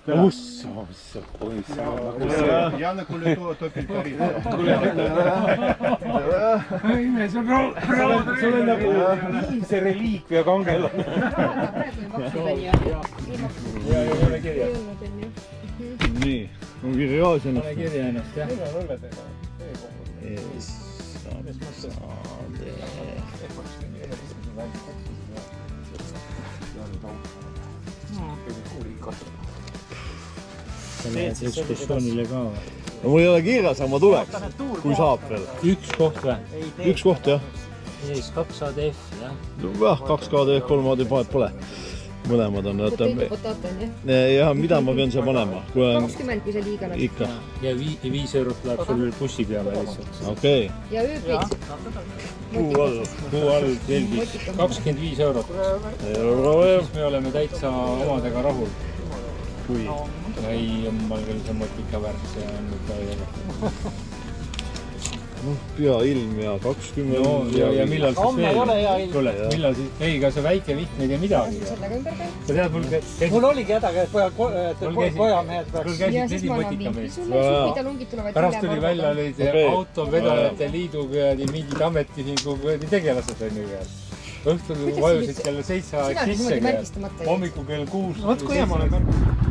Usso, mis sa poiss. Janne, kuule topib päris. Sul on nagu viimse reliikvia kangel. Nii, on kirjaas ennast. Ole kirja ennast, jah. Sa lähed ekskursioonile ka või? Mul ei ole kirjas, aga ma tuleks, kui saab veel. Üks koht või? Üks koht, jah. Ees 2 ADF, jah. Jah, 2 KD, 3 AD pole. Mõlemad on. Ja mida ma pean seal panema? 20, kui see liiga läks. Ikka. Ja 5 eurot läheb sul bussi peale lihtsalt. Okei. Ja ööpid. Kuu all telgis 25 eurot. Siis me oleme täitsa omadega rahul. Kui? Ei, jummal küll see motika värk, see on ikka ei ole. Pea ilm ja 20. Ja millal siis veel? Kuule, millal siis? Ei, ka see väike viht ei tea midagi. Sa tead, mul oligi häda, et pojamehed peaks. Käisid nedi motika meest. Pärast tuli välja olid autovedajate liidu mingid ametihingu tegelased on ju veel. Õhtul vajusid kell 7 aeg sisse. Hommiku kell 6. Võt kui hea ma olen märganud.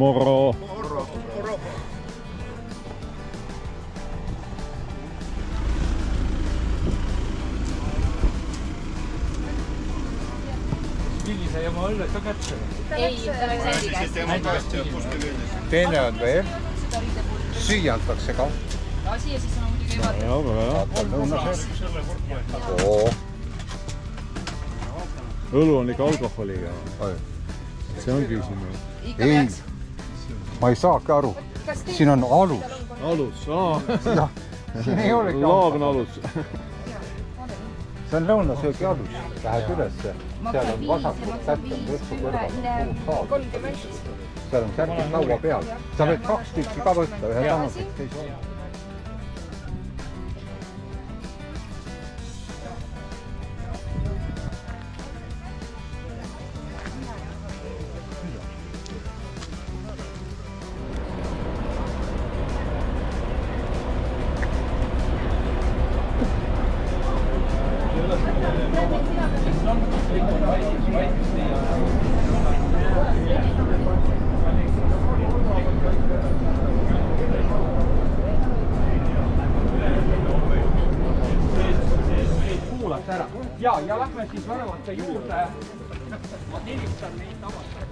Moro. Pilli sai oma õlled ka kätte. Ei, Teine on veel. Süüa antakse ka. Asi ja siis on muidugi Õlu on ikka alkoholiga. See on küsimus. Ei, ma ei saagi aru. Siin on alus. Alus, Siin ei olegi laagna alus. See on lõunasöögi alus. Lähed ülesse. Seal on vasakult sätte, võtsu kõrval. Seal on särgid laua peal. Sa võid 2 tükki ka võtta, ühe tänaseks teise olla. Ja lähme siis värvate juurde. Ma tiritan neid avastada.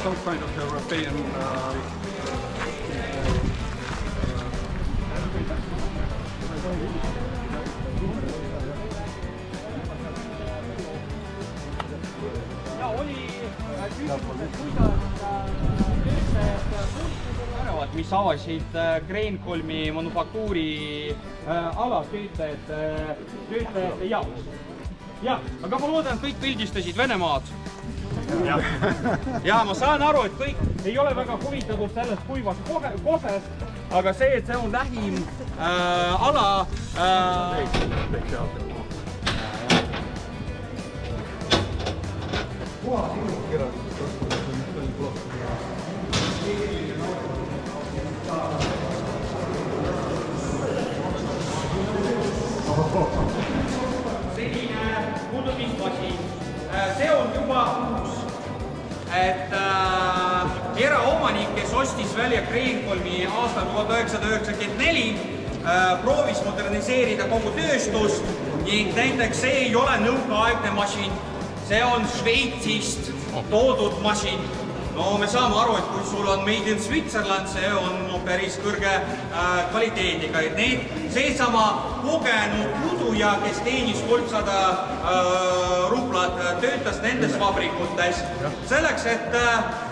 Some kind of European ja oli töötajad, mis avasid Kreenholmi manufaktuuri ala töötajate jaoks. Jah, aga ma loodan, et kõik pildistasid Venemaad. ja ma saan aru, et kõik ei ole väga huvitatud sellest kuivast kohest, aga see, et see on lähim ala selline puudumismasin. See on juba uus, et eraomanik, kes ostis välja Kreenholmi aastal 1994, proovis moderniseerida kogu tööstust ning näiteks see ei ole nõukaaegne masin, see on Šveitsist toodud masin. No me saame aru, et kui sul on made in Switzerland, see on päris kõrge kvaliteediga. Seesama kogenud puduja, kes teenis 300 ruplat, töötas nendes vabrikutes selleks, et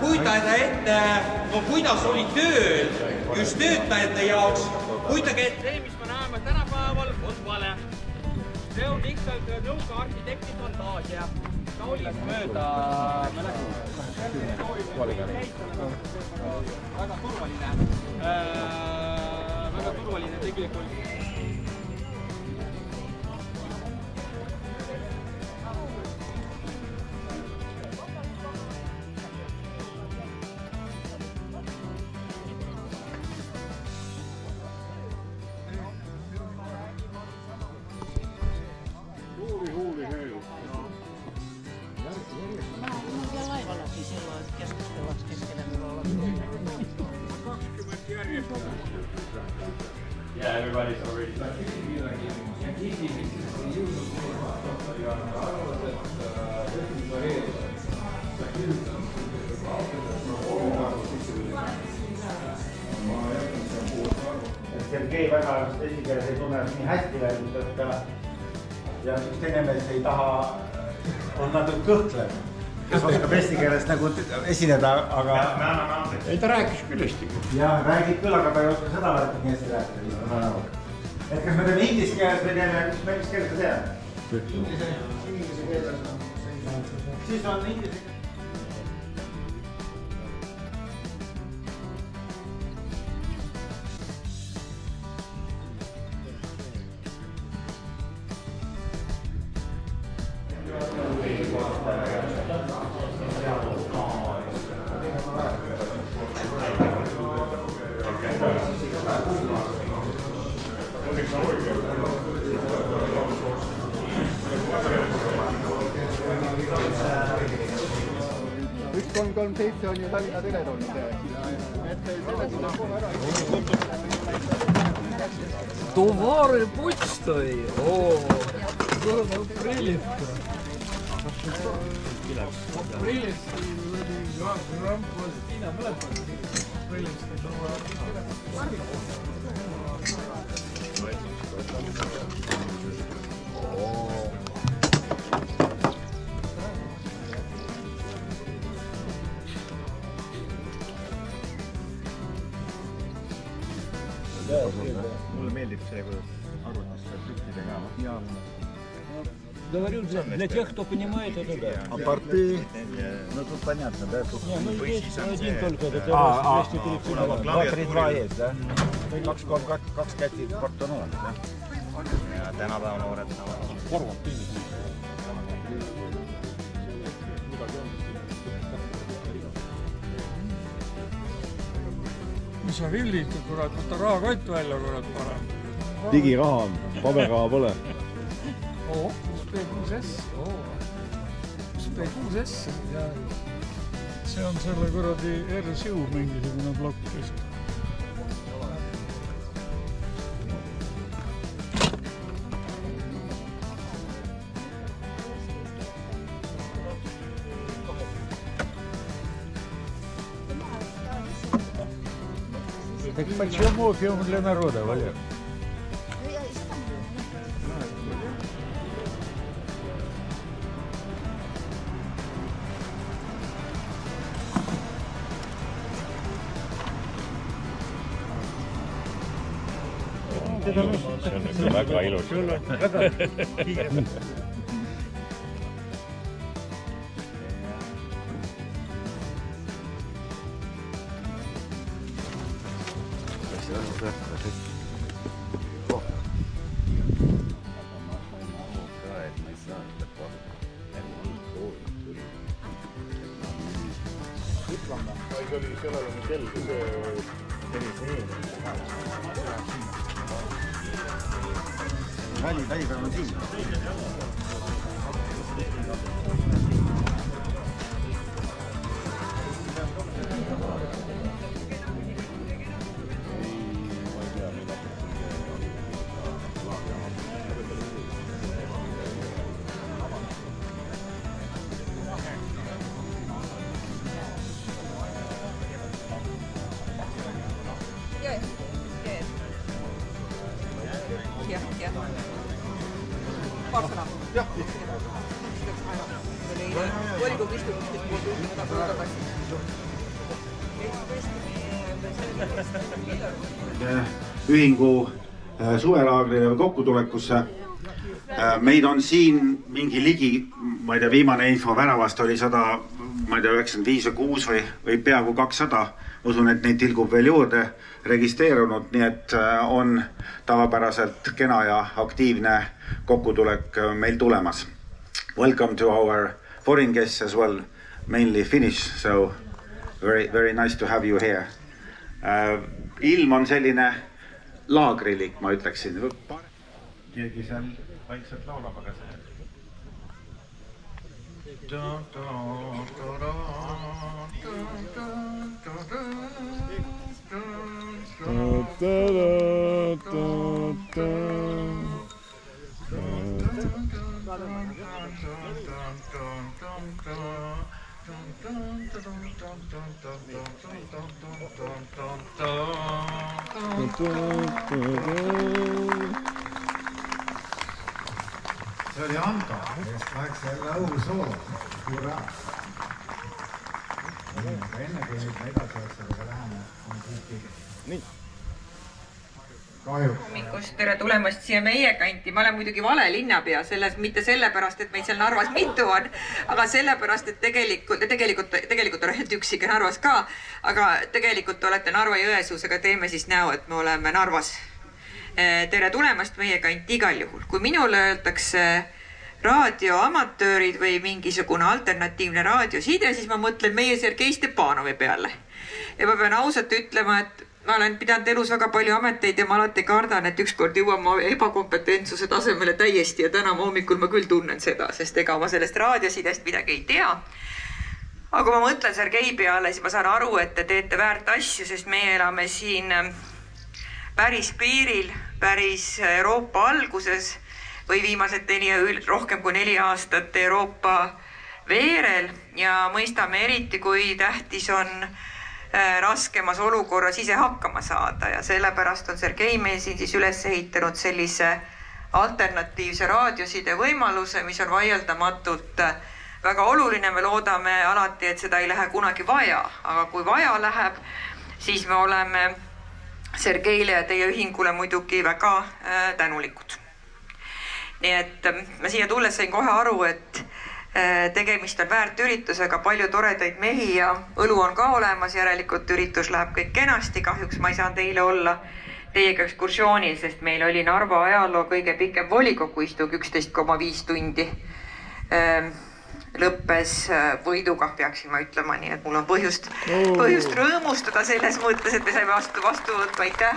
kujutada ette, kuidas oli tööl just töötajate jaoks. Kujutage, et see, mis me näeme tänapäeval, on vale. See on lihtsalt nõukaarhitekti fantaasia. Ta oli mööda, me läksime. Väga turvaline tegelikult. Yeah, everybody's already. Sergei väga esikeeles ei tunne nii hästi läinud, ja üks teine mees ei taha, on natuke kõhklev, kes oskab eesti keeles nagu esineda, aga... Me anname andeks. Ei, ta rääkis küll eesti keeles. Jah, räägib küll, aga ta ei oska seda nii hästi rääkida, mis ma näen. Et kas me teeme inglise keeles või teeme, mis keeles ta teeb? Inglise keeles. Siis on inglise keeles. Üks 337 on ju Tallinna Teletooni Товари почтою. О, здорово, приліпка. Приліпка, грам пластина, приліпка, товар. Mulle meeldib see, kuidas arvutis trükkidega. Говорю, для тех, кто понимает, это да. А порты, ну тут понятно, да? Не, ну есть один только, это 232. 232 есть, да? 2 käti port on olemas, jah? Ja tänapäeva noored saavad. Korvad pinnis. Mis sa villitad, kurat, võtta rahakott välja, kurat, parem. Digiraha on, paberraha pole. P6S, P6S, see on selle kuradi RSU mingisugune plokk vist. Так почему опиум для народа, Валер? See on ikka väga ilus. Välitäipäev on siin. Paar sõna. Jah. Volikogu istungist tagasi. Ühingu suvelaagrile või kokkutulekusse. Meid on siin mingi ligi, ma ei tea, viimane info väravast oli 95 või 6 või peaaegu 200. Usun, et neid tilgub veel juurde registreerunud, nii et on tavapäraselt kena ja aktiivne kokkutulek meil tulemas. Welcome to our foreign guests as well, mainly Finnish, so very nice to have you here. Ilm on selline laagrilik, ma ütleksin. Keegi seal vaikselt laulab, aga see... See oli Anto, kes läks jälle õhusool. Hurraa! Enne kui nüüd edasi otsadega läheme, on kõik. Nii. Hommikust, tere tulemast siia meie kanti. Ma olen muidugi vale linnapea, mitte sellepärast, et meid seal Narvas mitu on, aga sellepärast, et tegelikult olete üksike Narvas ka, aga tegelikult olete Narva-Jõesuus, aga teeme siis näo, et me oleme Narvas. Tere tulemast meie kanti igal juhul. Kui minule öeldakse raadioamatöörid või mingisugune alternatiivne raadioside, siis ma mõtlen meie Sergei Stepanovi peale. Ja ma pean ausalt ütlema, et ma olen pidanud elus väga palju ameteid ja ma alati kardan, et ükskord jõuan ma ebakompetentsuse tasemele täiesti ja täna hommikul ma küll tunnen seda, sest ega ma sellest raadiosidest midagi ei tea. Aga kui ma mõtlen Sergei peale, siis ma saan aru, et te teete väärt asju, sest meie elame siin päris piiril, päris Euroopa alguses või viimased rohkem kui 4 aastat Euroopa veerel ja mõistame eriti, kui tähtis on raskemas olukorras ise hakkama saada ja sellepärast on Sergei meil siin siis üles ehitanud sellise alternatiivse raadioside võimaluse, mis on vaieldamatult väga oluline. Me loodame alati, et seda ei lähe kunagi vaja, aga kui vaja läheb, siis me oleme Sergeile ja teie ühingule muidugi väga tänulikud. Nii et ma siia tulles sain kohe aru, et tegemist on väärt üritusega, palju toredaid mehi ja õlu on ka olemas, järelikult üritus läheb kõik kenasti. Kahjuks ma ei saanud eile olla teiega ekskursioonil, sest meil oli Narva ajaloo kõige pikem volikogu istung 11,5 tundi. Lõppes võiduga, peaksin ma ütlema, nii et mul on põhjust rõõmustada selles mõttes, et me saime vastu võtma, aitäh.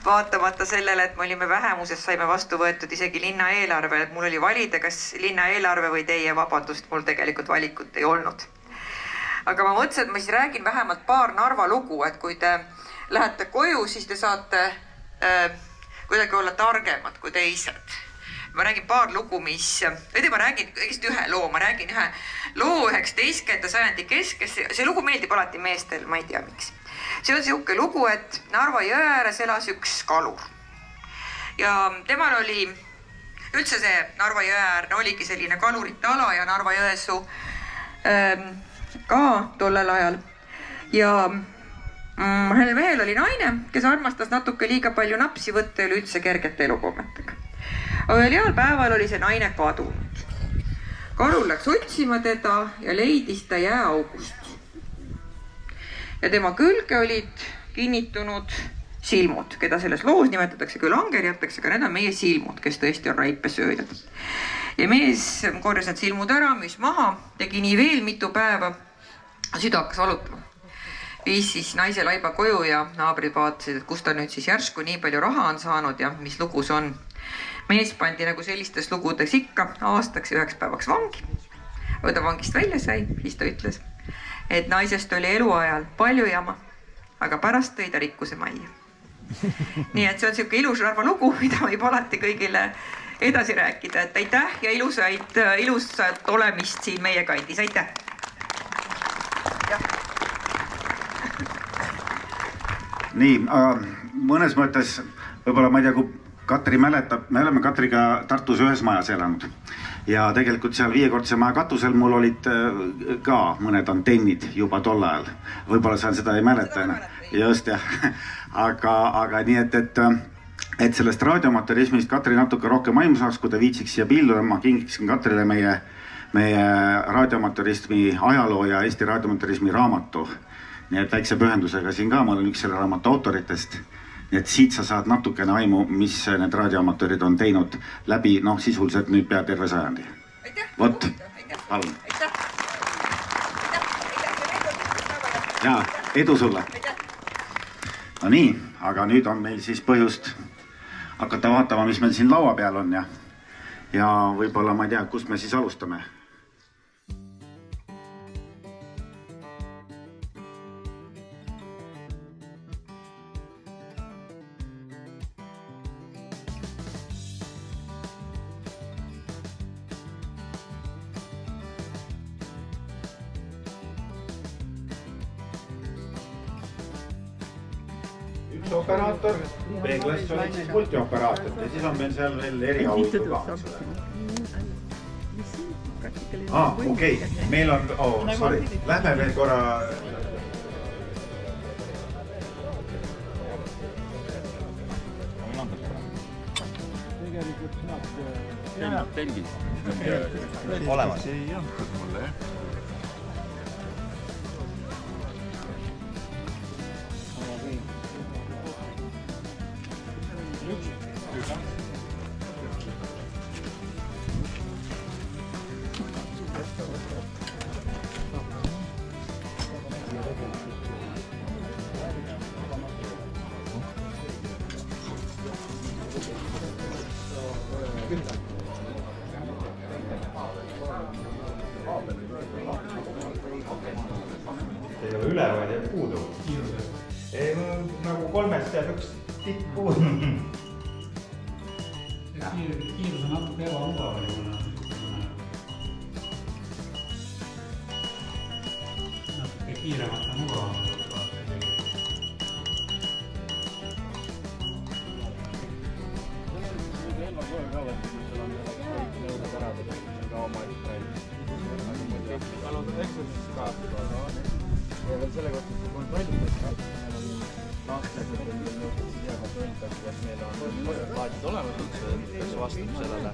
Vaatamata sellele, et me olime vähemuses, saime vastu võetud isegi linna eelarve. Mul oli valida, kas linna eelarve või teie, vabandust, mul tegelikult valikut ei olnud. Aga ma mõtlesin, et ma siis räägin vähemalt paar Narva lugu, et kui te lähete koju, siis te saate kuidagi olla targemad kui teised. Ma räägin paar lugu, ma räägin ühe loo, ma räägin ühe loo 19. sajandi keskes. See lugu meeldib alati meestel, ma ei tea miks. See on siuke lugu, et Narva jõe ääres elas üks kalur. Ja temal oli, üldse see Narva jõe äärne oligi selline kalurite ala ja Narva Jõesuu ka tollel ajal. Ja mehel oli naine, kes armastas natuke liiga palju napsi võtta ja üldse kergete elukommetega. Aga heal päeval oli see naine kadunud. Kalur läks otsima teda ja leidis ta jääaugust. Ja tema külge olid kinnitunud silmud, keda selles loos nimetatakse küll angerjateks, aga need on meie silmud, kes tõesti on räipesööjad. Ja mees korjas need silmud ära, müüs maha, tegi nii veel mitu päeva, süda hakkas valutama. Viis siis naise laiba koju ja naabrid vaatasid, et kus ta nüüd siis järsku nii palju raha on saanud ja mis lugu see on. Mees pandi nagu sellistes lugudes ikka aastaks ja 9 päevaks vangi. Kui ta vangist välja sai, siis ta ütles, et naisest oli eluajal palju jama, aga pärast tõi ta rikkuse majja. Nii et see on selline ilus rahva lugu, mida võib alati kõigile edasi rääkida, et aitäh ja ilusat olemist siin meie kandis, aitäh! Nii, mõnes mõttes, võib-olla ma ei tea, kui Katri mäletab, me oleme Katriga Tartus ühes majas elanud ja tegelikult seal 5-kordse maja katusel mul olid ka mõned antennid juba tol ajal. Võib-olla sa seda ei mäleta. Just jah, aga nii, et sellest raadiomaterismist Katri natuke rohkem aimu saaks, kui ta viitsiks siia pildu, ma kingiksin Katrile meie raadiomaterismi ajaloo ja Eesti raadiomaterismi raamatu. Nii et väikse pühendusega siin ka, ma olen üks selle raamatu autoritest. Nii et siit sa saad natukene aimu, mis need raadioamatöörid on teinud läbi, sisuliselt nüüd pea terve sajandi. Vot, palun. Ja, edu sulle. No nii, aga nüüd on meil siis põhjust hakata vaatama, mis meil siin laua peal on ja võib-olla ma ei tea, kust me siis alustame. Operaator, B-klass olid siis multioperaator ja siis on meil seal veel eriauhiku ka. Okei, meil on, sorry, lähme veel korra. Tegelikult telgid. Olemas. Ei antud mulle, jah. Ei ole üleval ja puudu. Nagu 3-st jääb üks tikk puudu. Kiirus on natuke ebamugav. Natuke kiiremat on mugav. Ja veel selle kohta, kui kontrollitakse, meil on naakslased, kas meil on plaadid olemas üldse, kes vastab sellele.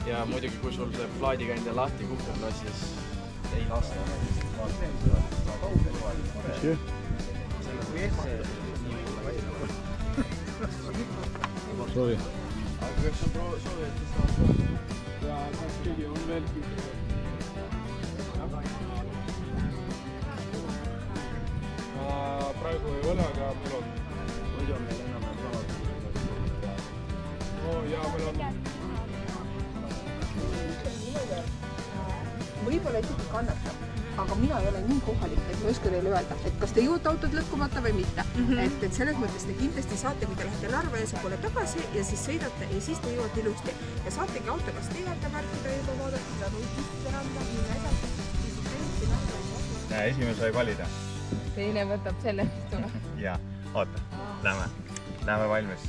Ja muidugi, kui sul see plaadikandja lahti kukub, no siis ei lasta. Sorry. Aga kas sa soovid, et seda ja keegi on veel praegu ei ole, aga meil on. Muidu on meil enam samad. Ja meil on. Võib-olla ikkagi kannatab, aga mina ei ole nii kohalik, et ma oska teile öelda, et kas te jõuate autod lõhkumata või mitte. Et selles mõttes te kindlasti saate, kui te lähete Narva ja sa pole tagasi ja siis sõidate ja siis te jõuate ilusti. Ja saategi auto kas teada märkida juba vaadata, seda võitlust randa, minna edasi. Esimene sai valida. Teine võtab selle istuna. Ja, oota, lähme valmis.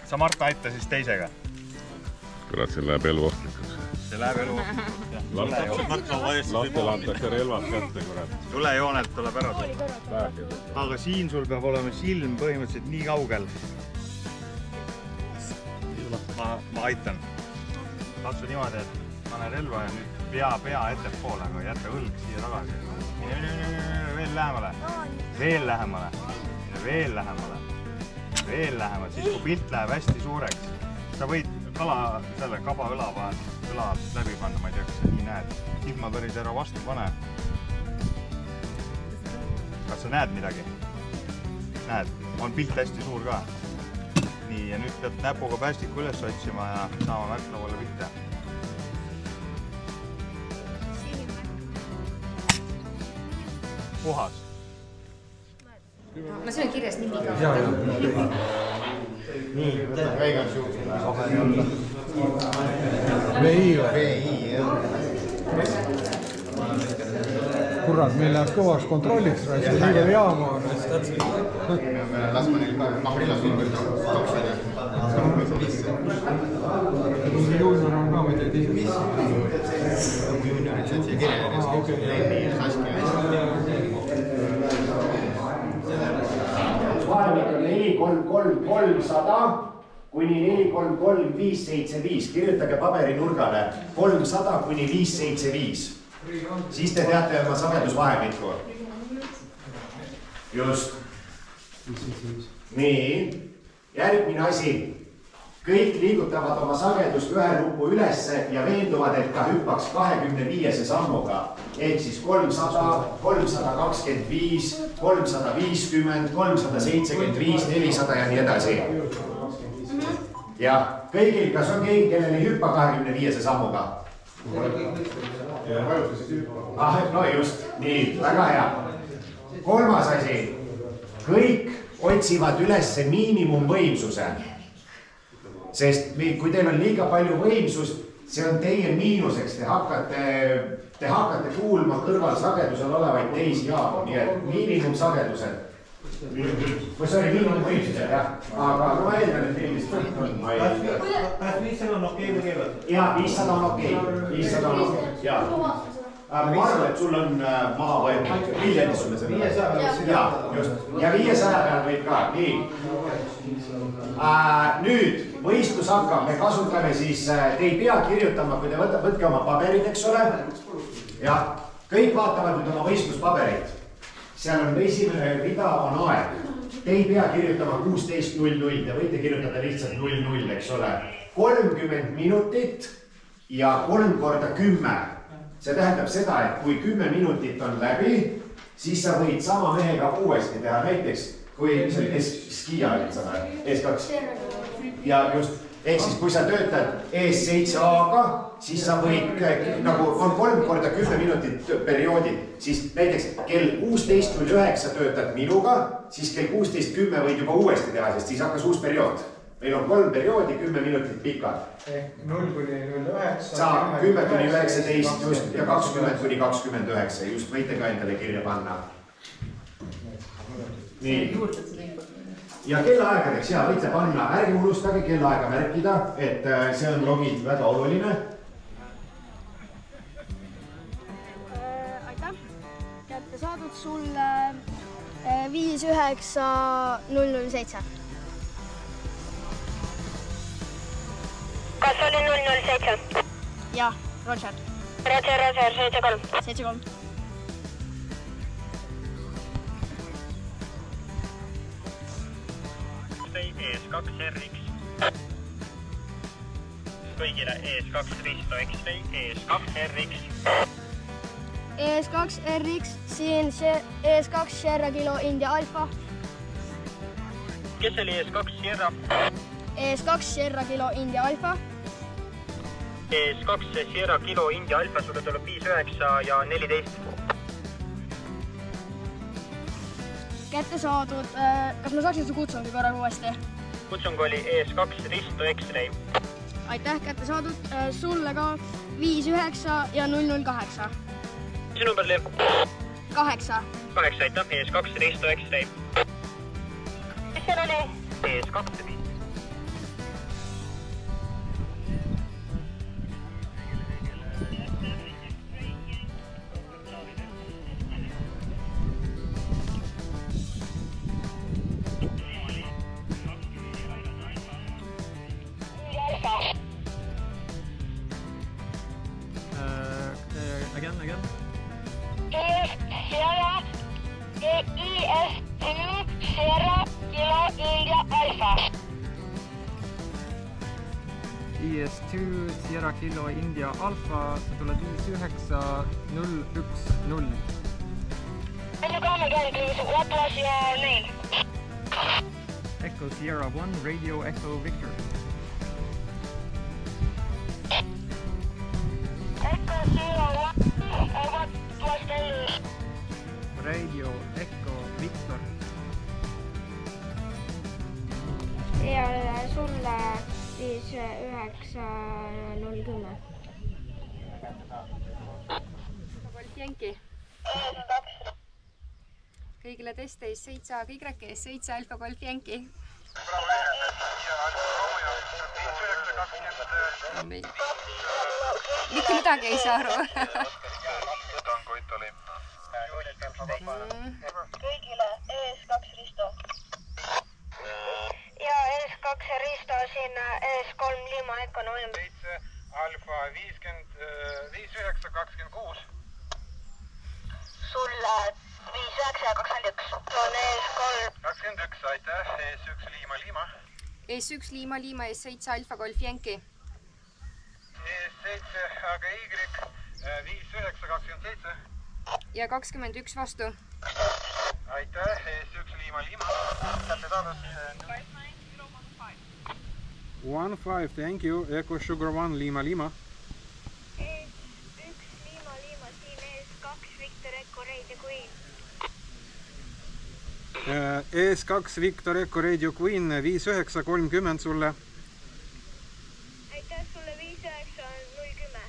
Sa Marta aita siis teisega. Kurat, see läheb elu ohtlikuks. See läheb elu ohtlikuks. Lahtele antakse relvad kätte, kurat. Tulejoonelt tuleb ära. Aga siin sul peab olema silm põhimõtteliselt nii kaugel. Ma aitan. Katsu niimoodi, et pane relva ja nüüd pea ettepoole, aga jätta õlg siia tagasi. Veel lähemale. Veel lähemale. Veel lähemale. veel lähemalt, siis kui pilt läheb hästi suureks, sa võid kala selle kaba õla läbi panna, ma ei tea, kas sa nii näed. Siis ma päris ära vastu pane. Kas sa näed midagi? Näed, on pilt hästi suur ka. Nii, ja nüüd pead näpuga päästiku üles otsima ja saama märklauale pilte. Puhas. Ma see on kirjas nimiga. Nii, väigaks juurde. VI või? VI, jah. Kurat, meil läheb kõvaks kontrolliks, see nii veel jaama on. Lasma neil ka, aprillas on küll 200. Juunior on ka midagi. Juuniorid said siia kirja. Vahemik on 433 kuni 433 575. Kirjutage paberinurgale 300 kuni 575. Siis te teate oma sagedusvahemikku. Just. Nii. Järgmine asi. Kõik liigutavad oma sagedust ühe nupu ülesse ja veenduvad, et ta hüppaks 25 sammuga. Ehk siis 300, 325, 350, 375, 400 ja nii edasi. Ja kõigil, kas on keegi, kellel ei hüppa 25 sammuga? No just, nii, väga hea. Kolmas asi. Kõik otsivad ülesse miinimumvõimsuse. Sest kui teil on liiga palju võimsust, see on teie miinuseks. Te hakkate kuulma kõrval sagedusel olevaid teisi jaamu, nii et miinimumsagedused. Või see oli miinimumvõimsused, jah. Aga ma eeldan, et teil vist on. 500 on okei või keevad? Jaa, 500 on okei. 500 on okei, jaa. Ma arvan, et sul on maha võetud. Miljendis sulle selle? 500. Jaa, just. Ja 500 peal võib ka, nii. Nüüd võistlus hakkab, me kasutame siis, te ei pea kirjutama, kui te võtke oma paberid, eks ole. Ja kõik vaatavad nüüd oma võistluspaberit. Seal on esimene rida on aeg. Te ei pea kirjutama 16.00, te võite kirjutada lihtsalt 00, eks ole. 30 minutit ja 3 korda 10. See tähendab seda, et kui 10 minutit on läbi, siis sa võid sama mehega uuesti teha. Näiteks, kui mis oli Skia olid sa või? S2. Ja just, ehk siis kui sa töötad ES7A-ga, siis sa võid, nagu on 3 korda 10 minutit perioodid, siis näiteks kell 16.09 töötad minuga, siis kell 16.10 võid juba uuesti teha, sest siis hakkas uus periood. Meil on 3 perioodi, 10 minutit pikad. 0 kuni 09. Saa 10 kuni 19 just ja 20 kuni 29, just võite ka endale kirja panna. Nii. Ja kellaaegadeks, jaa, võite panna, ärge unustage kellaaega märkida, et see on logid väga oluline. Aitäh, kätte saadud sulle 59007. Kas oli 007? Jah, Roger. Roger, 73. 73. ES2RX. Kõigile ES2 Risto X-Ray, ES2RX. ES2RX, siin ES2 Sierra Kilo India Alfa. Kes oli ES2 Sierra? ES2 Sierra Kilo India Alfa. ES2 Sierra Kilo India Alfa, sulle tuleb 5, 9 ja 14. Kätte saadud, kas ma saaksin su kutsungi korra uuesti? Kutsung oli ES2 Risto X-Ray. Aitäh, kätte saadud, sulle ka 5, 9 ja 008. Mis number oli? 8. 8, aitäh, ES2 Risto X-Ray. Mis seal oli? ES2 Risto. Again. ES Sierra, ES2 Sierra Lima, India, Alfa. IS2 Sierra Kilo India Alfa, sa tuled 59010. Can you come again, please? What was your name? Echo Sierra 1, Radio Echo Victor. Echo Sierra 1. What was the name? Radio Echo Victor. Ja sulle siis 9:10. Golf Yankee. Kõigile teste ees 7 kõigreke ees 7 Alfa Golf Yankee. Mitte midagi ei saa aru. Kõigile ES2 Risto. Ja ES2 Risto siin ES3 Lima Eco November. 7 Alfa 5926. Sulle 5921. On ES3. 21, aitäh. ES1 Lima Lima. ES1 Lima Lima ES7 Alfa Golf Yankee. ES7 AGY 5927. Ja 21 vastu. Aitäh, ES1 Lima Lima. Kätte tadas. 1-5, thank you. Echo Sugar 1 Lima Lima. ES1 Lima Lima siin ES2 Victor Eco Radio Queen. ES2 Victor Eco Radio Queen 5930 sulle. Aitäh sulle 5910.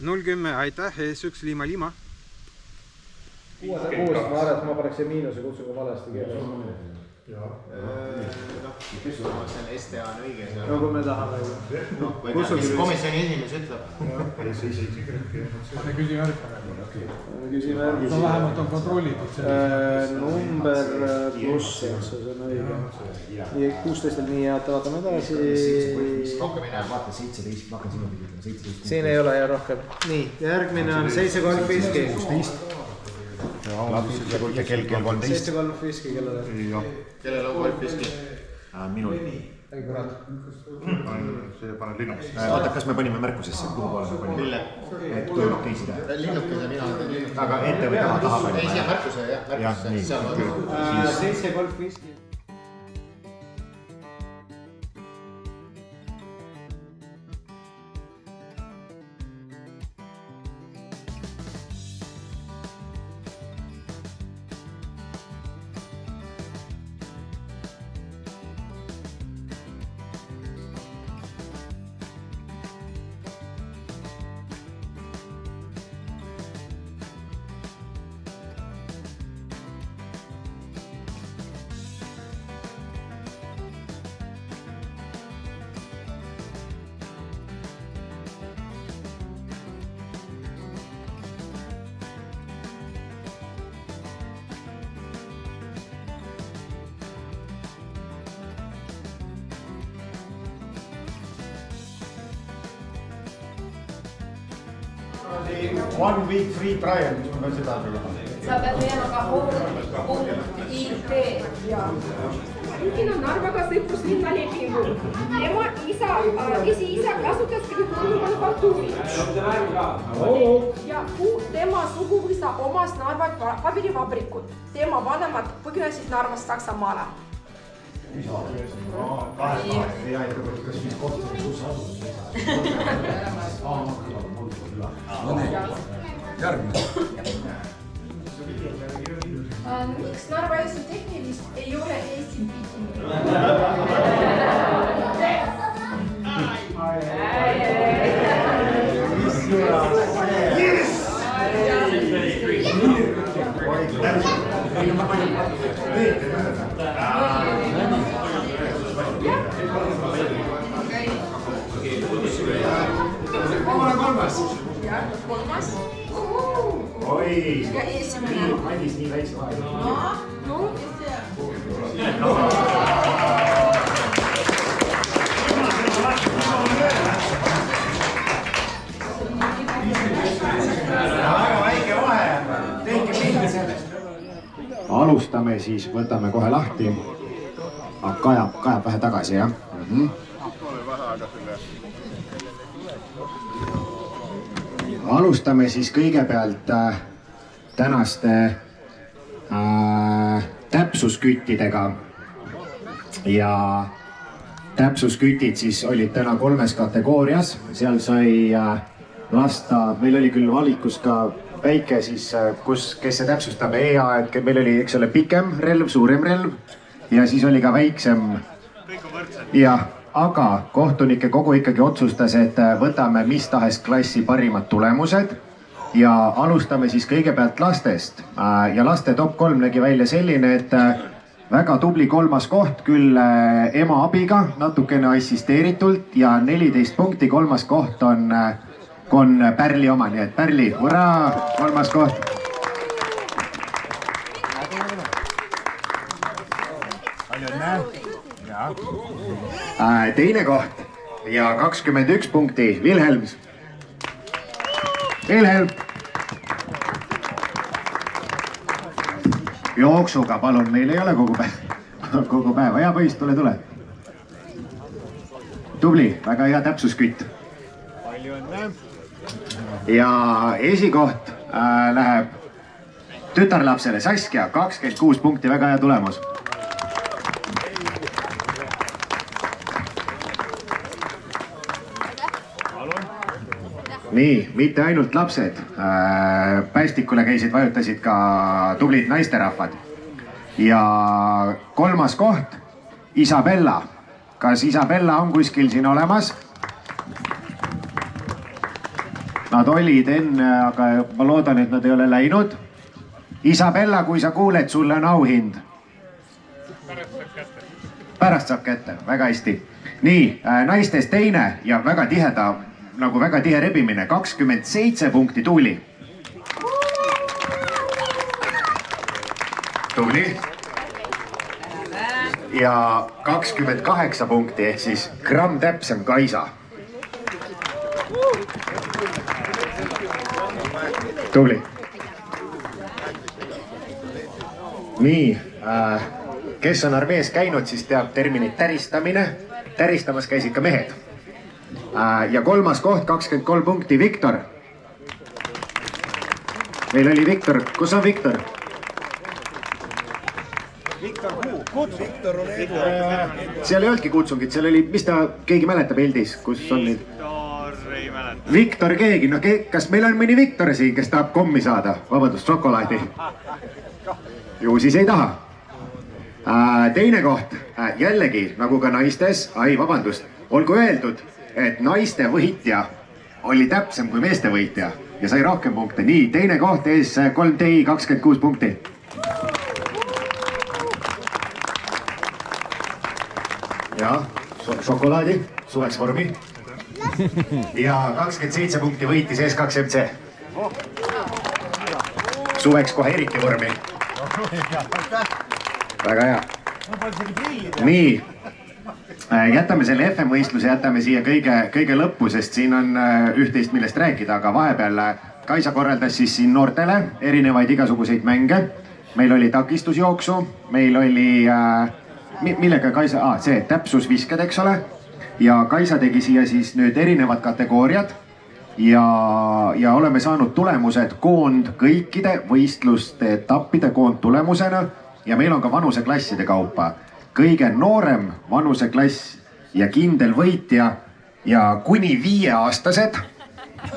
010, aitäh, ES1 Lima Lima. 6 ma arvan, et ma paneks see miinuse, kutsuga valesti keeles. Kes see STA on õige? No kui me tahame. Komisjoni esimees ütleb. Pane küsimärk. No vähemalt on kontrollitud. Number pluss, see on õige. 16 on nii hea, et vaatame edasi. Vaata 17, ma hakkan sinu pidi ütlema 17. Siin ei ole ja rohkem. Nii, järgmine on 7 Golf Whisky. 16. Kell 13. 7 Golf Whisky kellele? Kellele on Golf Whisky? Minul. Ei kurat. See paned linnuks. Vaata, kas me panime märkusesse, kuhu poole me panime? Mille? Et kujunub teisida. Linnukese mina olen linnukese. Aga ette või taha panime? Ei, siia märkuse, jah. Märkuse. 7 Golf Whisky. One week free trial, mis ma pean seda tegema? Sa pead minema ka home.it. Siin on Narvaga sõpruslinna lepingu. Tema isa kasutas manufaktuuri. Ja tema suguvõsa omas Narva paberivabrikut. Tema vanemad põgenesid Narvast Saksamaale. Kas mis kohta kus asub? Järgmine. Miks Narva Eesti tehnilist ei ole Eesti piti? Kolmas. Oi, ja esimene. Madis nii väikse vahel. No. Väga väike vahe, tehke pildi sellest. alustame siis, võtame kohe lahti. Kajab vähe tagasi, jah? Alustame siis kõigepealt tänaste täpsusküttidega. Ja täpsuskütid siis olid täna 3 kategoorias. Seal sai lasta, meil oli küll valikus ka väike siis, kes see täpsustab EA, et meil oli, eks ole, pikem relv, suurem relv ja siis oli ka väiksem. Ja, aga kohtunike kogu ikkagi otsustas, et võtame mis tahes klassi parimad tulemused ja alustame siis kõigepealt lastest. Ja laste top 3 nägi välja selline, et väga tubli 3. koht, küll ema abiga, natukene assisteeritult ja 14 punkti 3. koht on Pärli oma, nii et Pärli, hurraa, 3. koht. Teine koht ja 21 punkti, Vilhelms. Vilhelm. Jooksuga, palun, meil ei ole kogu päeva. Hea poiss, tule. Tubli, väga hea täpsuskütt. Palju õnne. Ja esikoht läheb tütarlapsele Saskia, 26 punkti, väga hea tulemus. Nii, mitte ainult lapsed. Päästikule käisid, vajutasid ka tublid naisterahvad. Ja 3. koht, Isabella. Kas Isabella on kuskil siin olemas? Nad olid enne, aga ma loodan, et nad ei ole läinud. Isabella, kui sa kuuled, sulle on auhind. Pärast saab kätte, väga hästi. Nii, naistes teine ja väga tihe rebimine, 27 punkti Tuuli. Tubli. Ja 28 punkti ehk siis gramm täpsem Kaisa. Tubli. Nii, kes on armees käinud, siis teab terminit täristamine. Täristamas käisid ka mehed. Ja 3. koht, 23 punkti, Viktor. Meil oli Viktor, kus on Viktor? Seal ei olnudki kutsungit, seal oli, mis ta, keegi mäletab Eldis, kus on nüüd? Viktor keegi, no kas meil on mõni Viktor siin, kes tahab kommi saada? Vabandust, šokolaadi. Ju siis ei taha. Teine koht, jällegi, nagu ka naistes, olgu öeldud, et naiste võitja oli täpsem kui meeste võitja ja sai rohkem punkte. Nii, teine koht ees 3TI, 26 punkti. Ja, šokolaadi, suveks vormi. Ja 27 punkti võitis S2MC. Suveks kohe eriti vormi. Väga hea. Nii, jätame selle FM-võistluse, jätame siia kõige lõppu, sest siin on üht-teist millest rääkida, aga vahepeal Kaisa korraldas siis siin noortele erinevaid igasuguseid mänge. Meil oli takistusjooksu, meil oli, millega Kaisa, see täpsusvisked, eks ole. Ja Kaisa tegi siia siis nüüd erinevad kategooriad ja oleme saanud tulemused kõikide võistluste etappide koondtulemusena ja meil on ka vanuseklasside kaupa. Kõige noorem vanuseklass ja kindel võitja ja kuni 5-aastased,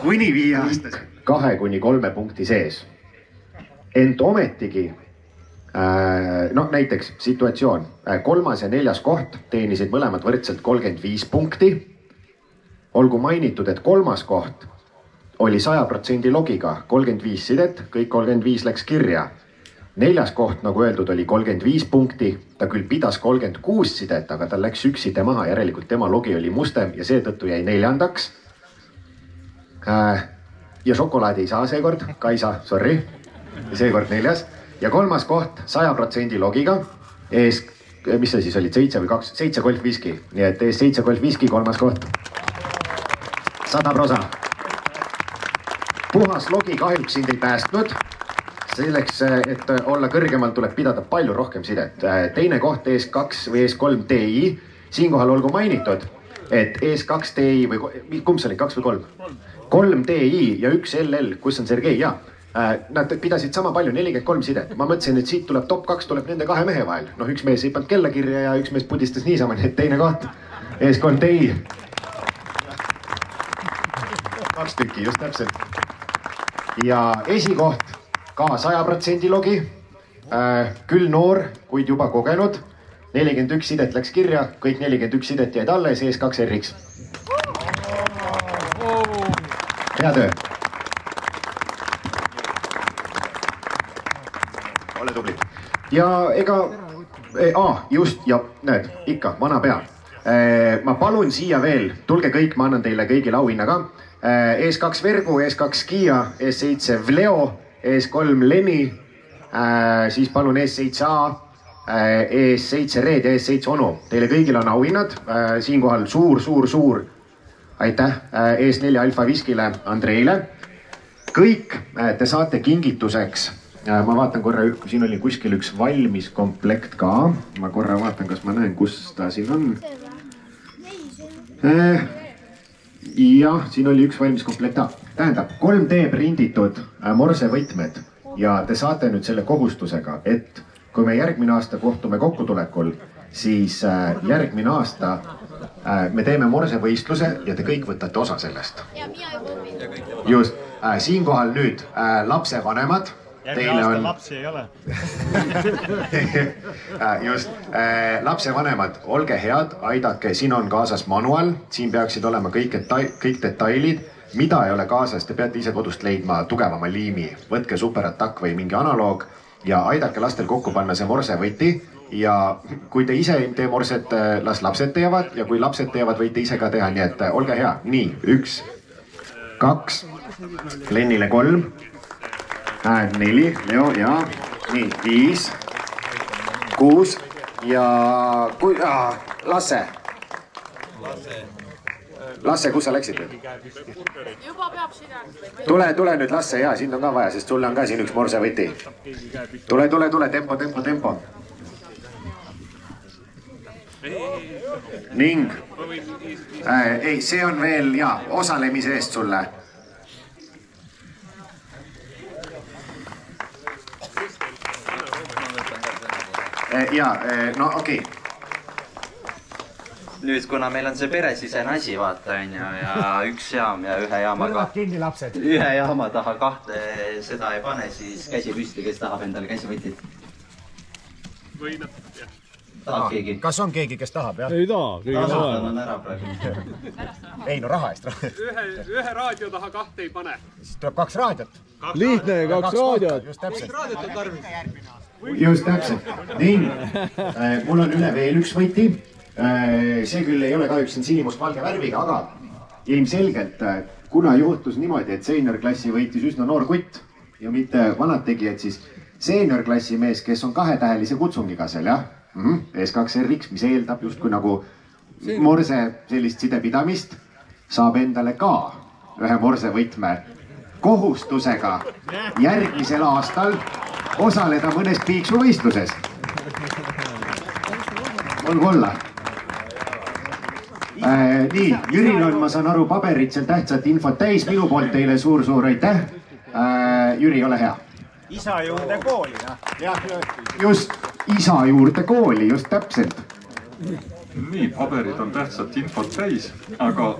2-3 punkti sees. Ent ometigi, näiteks situatsioon, 3. ja 4. koht teenisid mõlemad võrdselt 35 punkti. Olgu mainitud, et 3. koht oli 100% logiga, 35 sidet, kõik 35 läks kirja. 4. koht, nagu öeldud, oli 35 punkti, ta küll pidas 36 sidet, aga tal läks üks side maha, järelikult tema logi oli mustem ja seetõttu jäi 4. Ja šokolaadi ei saa seekord, Kaisa, sorry, seekord 4. Ja 3. koht 100% logiga, ees, mis see siis oli, 7 või 2, 7 Colt Whisky, nii et ees 7 Colt Whisky, 3. koht. 100%. Puhas logi kahjuks sind ei päästnud. selleks, et olla kõrgemal, tuleb pidada palju rohkem sidet. Teine koht ES2 või ES3 TI. Siinkohal olgu mainitud, et ES2 TI või kumb see oli, 2 või 3? 3 TI ja 1 LL, kus on Sergei, jaa. Nad pidasid sama palju, 43 sidet. Ma mõtlesin, et siit tuleb top 2 tuleb nende kahe mehe vahel. Noh, üks mees ei pannud kella kirja ja üks mees pudistas niisama, nii et teine koht. ES3 TI. 2 tükki, just täpselt. Ja esikoht ka 100% logi. Küll noor, kuid juba kogenud. 41 sidet läks kirja, kõik 41 sidet jäid alles, ES2 RX. Hea töö. Ole tubli. Ja ega, just, ja näed, ikka, vana pea. Ma palun siia veel, tulge kõik, ma annan teile kõigile auhinna ka. ES2 Vergu, ES2 Kia, ES7 Vleo, ES3 Leni, siis palun ES7A, ES7 Red ja ES7 Onu. Teile kõigil on auhinnad, siinkohal suur aitäh ES4 Alfa Viskile Andreile. Kõik te saate kingituseks. Ma vaatan korra, siin oli kuskil üks valmis komplekt ka. Ma korra vaatan, kas ma näen, kus ta siin on. Jah, siin oli üks valmis komplekt. Tähendab, 3D prinditud morse võtmed. Ja te saate nüüd selle kohustusega, et kui me järgmine aasta kohtume kokkutulekul, siis järgmine aasta me teeme morsevõistluse ja te kõik võtate osa sellest. Just, siinkohal nüüd lapsevanemad. Järgmine aasta lapsi ei ole. Just, lapsevanemad, olge head, aidake, siin on kaasas manual, siin peaksid olema kõik detailid, mida ei ole kaasas, te peate ise kodust leidma tugevama liimi, võtke superattack või mingi analoog ja aidake lastel kokku panna see morsevõti ja kui te ise ei tee morset, las lapsed teevad ja kui lapsed teevad, võite ise ka teha, nii et olge hea. Nii, 1, 2, Lennile 3, 4, Leo ja nii, 5, 6 ja Lasse. Lasse, kus sa läksid nüüd? Juba peab sinna. Tule nüüd Lasse, jaa, sind on ka vaja, sest sulle on ka siin üks morsevõti. Tule, tempo. Ning, ei, see on veel, jaa, osalemise eest sulle. Jaa, no okei. Nüüd, kuna meil on see peresisene asi, vaata, ja üks jaam ja ühe jaamaga. Kinni lapsed. Ühe jaama taha kahte seda ei pane, siis käsi püsti, kes tahab endale käsivõtit. Või noh, jah. Tahab keegi? Kas on keegi, kes tahab, jah? Ei taha, keegi tahab. On ära praegu. Ei, no raha eest. Ühe raadio taha kahte ei pane. Siis tuleb 2 raadiot. Lihtne, 2 raadiot. Just täpselt. Just täpselt. Ning, mul on üle veel üks võti. See küll ei ole kahjuks siin sinimustvalge värviga, aga ilmselgelt, kuna juhtus niimoodi, et seeniorklassi võitis üsna noor kutt ja mitte vanad tegijad, siis seeniorklassi mees, kes on 2-tähelise kutsungiga seal, jah? ES2 RX, mis eeldab justkui nagu morse sellist sidepidamist, saab endale ka ühe morsevõtme kohustusega järgmisel aastal osaleda mõnes piiksuvõistluses. Olgu olla. Nii, Jüril on, ma saan aru, paberid seal tähtsat infot täis, minu poolt teile suur aitäh. Jüri, ole hea. Isa juurde kooli, Just, isa juurde kooli, just täpselt. Nii, paberid on tähtsat infot täis, aga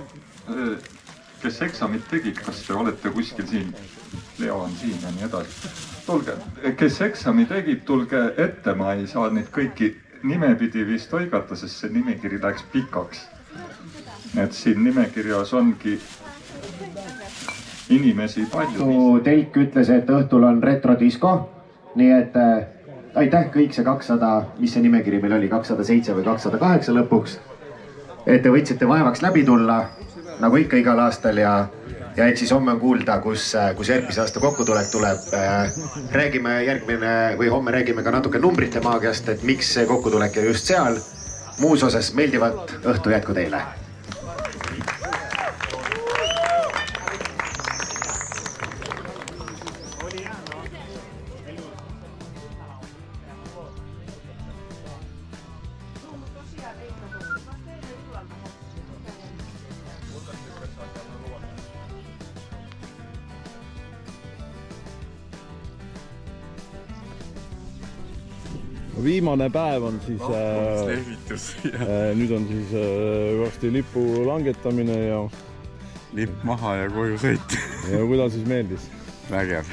kes eksamit tegid, kas te olete kuskil siin? Leo on siin ja nii edasi. Tulge, kes eksami tegid, tulge ette, ma ei saa neid kõiki nimepidi vist oigata, sest see nimekiri läks pikaks. Et siin nimekirjas ongi inimesi palju. Telk ütles, et õhtul on retrodisko, nii et aitäh kõik see 200, mis see nimekiri meil oli, 207 või 208 lõpuks, et te võtsite vaevaks läbi tulla, nagu ikka igal aastal ja et siis homme on kuulda, kus järgmise aasta kokkutulek tuleb. Räägime homme räägime ka natuke numbrite maagiast, et miks see kokkutulek ja just seal. Muus osas meeldivat õhtu jätku teile. Viimane päev on siis, nüüd on siis varsti lipu langetamine ja lipp maha ja koju sõit. Ja kuidas siis meeldis? Vägev.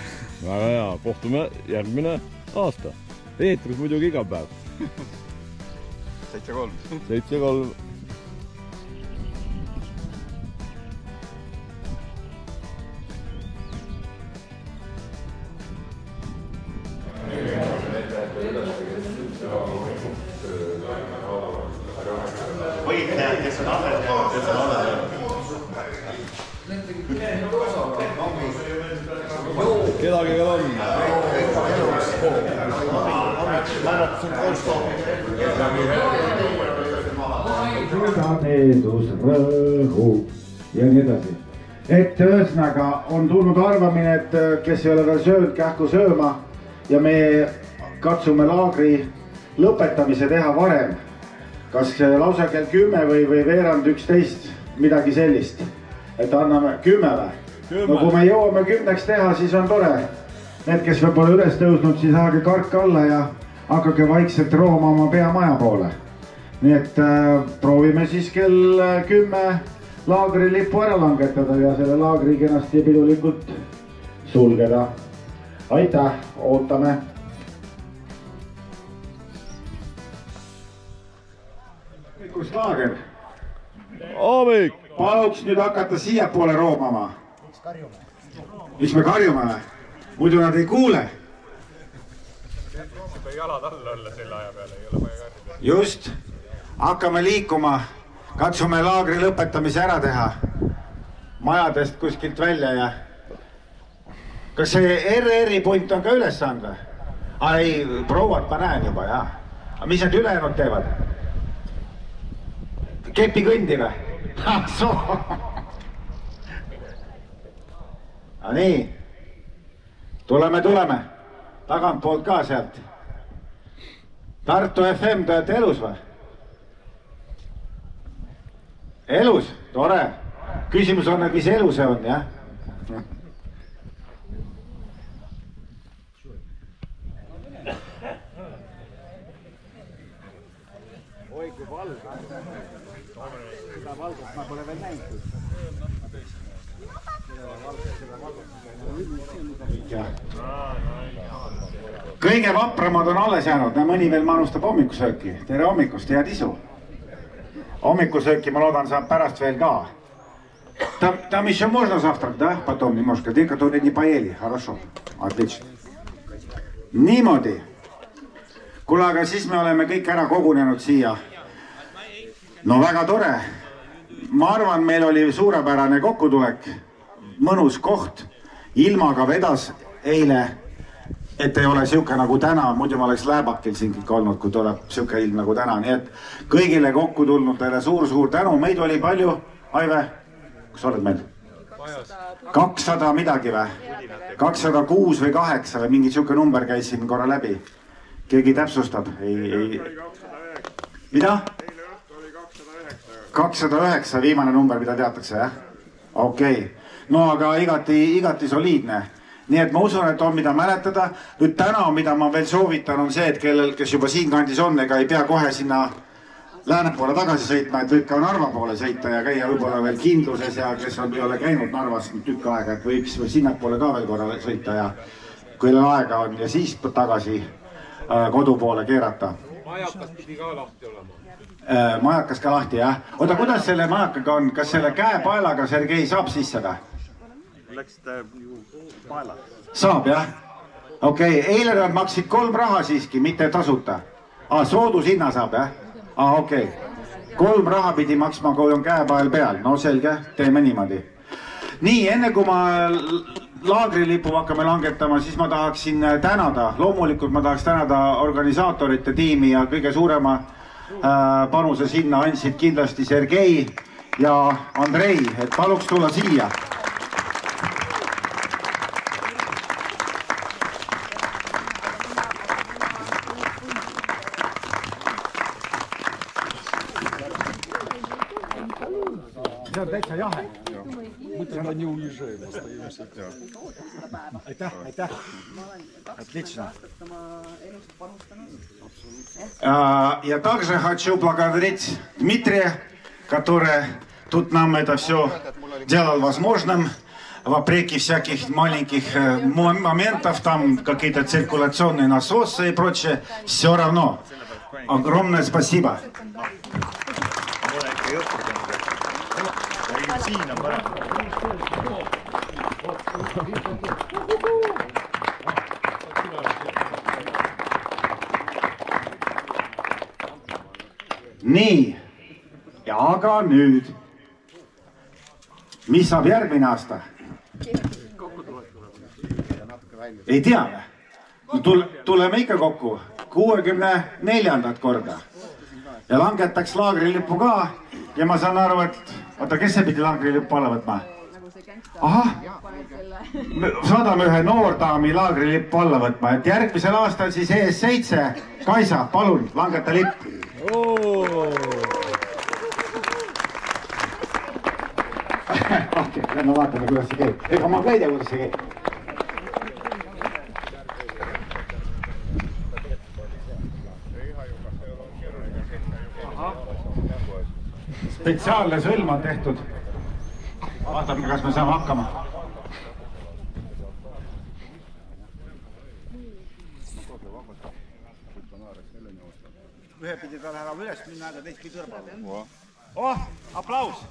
Väga hea, kohtume järgmine aasta. Eetris muidugi iga päev. 7-3. 7-3. Võitlejad, kes on asetanud, kes on asetanud. Kedagi veel on? Südameedus, rõhu ja nii edasi. Et ühesõnaga on tulnud arvamine, et kes ei ole veel söönud, kähku sööma ja me katsume laagri lõpetamise teha varem. Kas lausa kell 10 või veerand 11, midagi sellist. Et anname 10 või? No kui me jõuame 10 teha, siis on tore. Need, kes võib olla üles tõusnud, siis aage kark alla ja hakake vaikselt rooma oma peamaja poole. Nii et proovime siis kell 10 laagri lipu ära langetada ja selle laagri kenasti pidulikult sulgeda. Aitäh, ootame! Kus laager? Aamik! Paluks nüüd hakata siia poole roomama. Miks me karjume? Muidu nad ei kuule. Jalad alla olla selle aja peale, ei ole vaja karjuda. Just. Hakkame liikuma. Katsume laagri lõpetamise ära teha. Majadest kuskilt välja ja... Kas see RR-i punt on ka üles saanud või? Ei, prouad ma näen juba, jah. Aga mis nad ülejäänud teevad? Kepi kõndi või? Nii. Tuleme. Tagant poolt ka sealt. Tartu FM, te olete elus või? Elus? Tore. Küsimus on, et mis elu see on, jah? Oi, kui valge. Seda valget ma pole veel näinud. Kõige vapramad on alles jäänud, mõni veel manustab hommikusööki. Tere hommikust, head isu. Hommikusööki ma loodan saab pärast veel ka. Там еще можно завтрак, да? Потом немножко. Те, которые не поели. Хорошо. Отлично. Niimoodi. Kuule, aga siis me oleme kõik ära kogunenud siia. No väga tore. Ma arvan, meil oli suurepärane kokkutulek. Mõnus koht. Ilmaga vedas eile, et ei ole siuke nagu täna. Muidu ma oleks lääbakil siin kõik olnud, kui tuleb siuke ilm nagu täna. Nii et kõigile kokku tulnud teile suur tänu. Meid oli palju. Aive, kus oled meil? 200 midagi või? 206 või 8 või mingi siuke number käis siin korra läbi. Keegi täpsustab? Ei. Mida? 209 viimane number, mida teatakse, jah? Okei. No aga igati soliidne. Nii et ma usun, et on mida mäletada. Nüüd täna, mida ma veel soovitan, on see, et kellel, kes juba siin kandis on, ega ei pea kohe sinna lääne poole tagasi sõitma, et võib ka Narva poole sõita ja käia võib-olla veel kindluses ja kes on ei ole käinud Narvas tükk aega, et võiks sinna poole ka veel korra sõita ja kui aega on ja siis tagasi kodu poole keerata. Majakas pidi ka lahti olema. Majakas ka lahti, jah. Oota, kuidas selle majakaga on? Kas selle käepaelaga Sergei saab sisse või? Läksite ju paelad. Saab, jah? Okei, eile nad maksid 3 raha siiski, mitte tasuta. Soodushinna saab, jah? Okei. 3 raha pidi maksma, kui on käepael peal. No selge, teeme niimoodi. Nii, enne kui ma laagrilipu hakkame langetama, siis ma tahaksin tänada. Loomulikult ma tahaks tänada organisaatorite tiimi ja kõige suurema panuse sinna andsid kindlasti Sergei ja Andrei, et paluks tulla siia. See on täitsa jahe. Мы тогда не уезжаем, остаемся. Aitäh. Отлично. Я также хочу благодарить Дмитрия, который тут нам это все делал возможным, вопреки всяких маленьких моментов, там какие-то циркуляционные насосы и прочее. Все равно. Огромное спасибо. Nii, ja aga nüüd, mis saab järgmine aasta? Ei tea või? Tuleme ikka kokku 64. korda ja langetaks laagrilippu ka ja ma saan aru, et oota, kes see pidi laagrilippu alla võtma? Ahah, saadame ühe noordaami laagrilippu alla võtma, et järgmisel aastal siis ES7. Kaisa, palun, langeta lipp. Okei, lähme vaatame, kuidas see käib. Ega ma ka ei tea, kuidas see käib. Spetsiaalne sõlm on tehtud. Vaatame, kas me saame hakkama. Ühe pidi tal ära üles minna, aga teist pidi kõrvale. Oh, aplaus!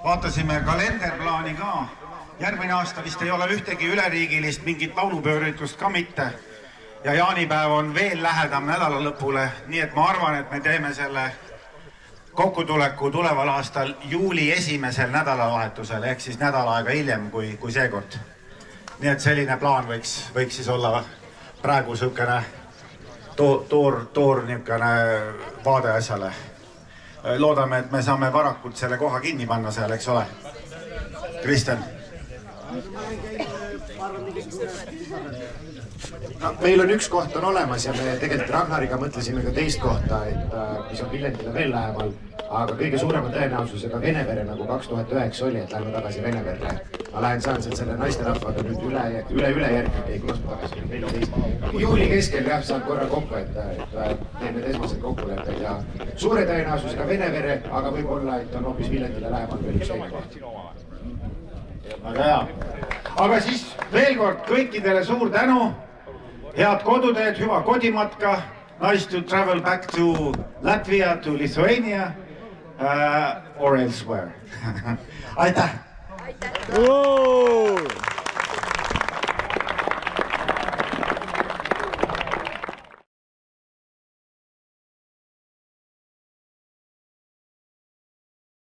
Vaatasime kalenderplaani ka. Järgmine aasta vist ei ole ühtegi üleriigilist mingit laulupööritust ka mitte. Ja jaanipäev on veel lähedam nädala lõpule. Nii et ma arvan, et me teeme selle kokkutuleku tuleval aastal juuli esimesel nädalavahetusel ehk siis nädal aega hiljem kui seekord. Nii et selline plaan võiks siis olla praegu sükene toor niukene vaade asjale. Loodame, et me saame varakult selle koha kinni panna seal, eks ole. Kristjan. Meil on üks koht on olemas ja me tegelikult Ragnariga mõtlesime ka teist kohta, mis on Viljandile veel lähemal, aga kõige suurema tõenäosusega Venevere nagu 2009 oli, et lähme tagasi Veneverle. Ma lähen saan selle naisterahvaga nüüd üle järgi, ei kus ma tagasi. Juuli keskel jah, saan korra kokku, et teeme need esmased kokkulepped ja suure tõenäosusega Venevere, aga võib-olla, et on hoopis Viljandile lähemal veel üks teine koht. Väga hea. Aga siis veel kord kõikidele suur tänu. Head koduteed, hüva kodimatka. Nice to travel back to Latvia, to Lithuania or elsewhere. Aitäh! Aitäh!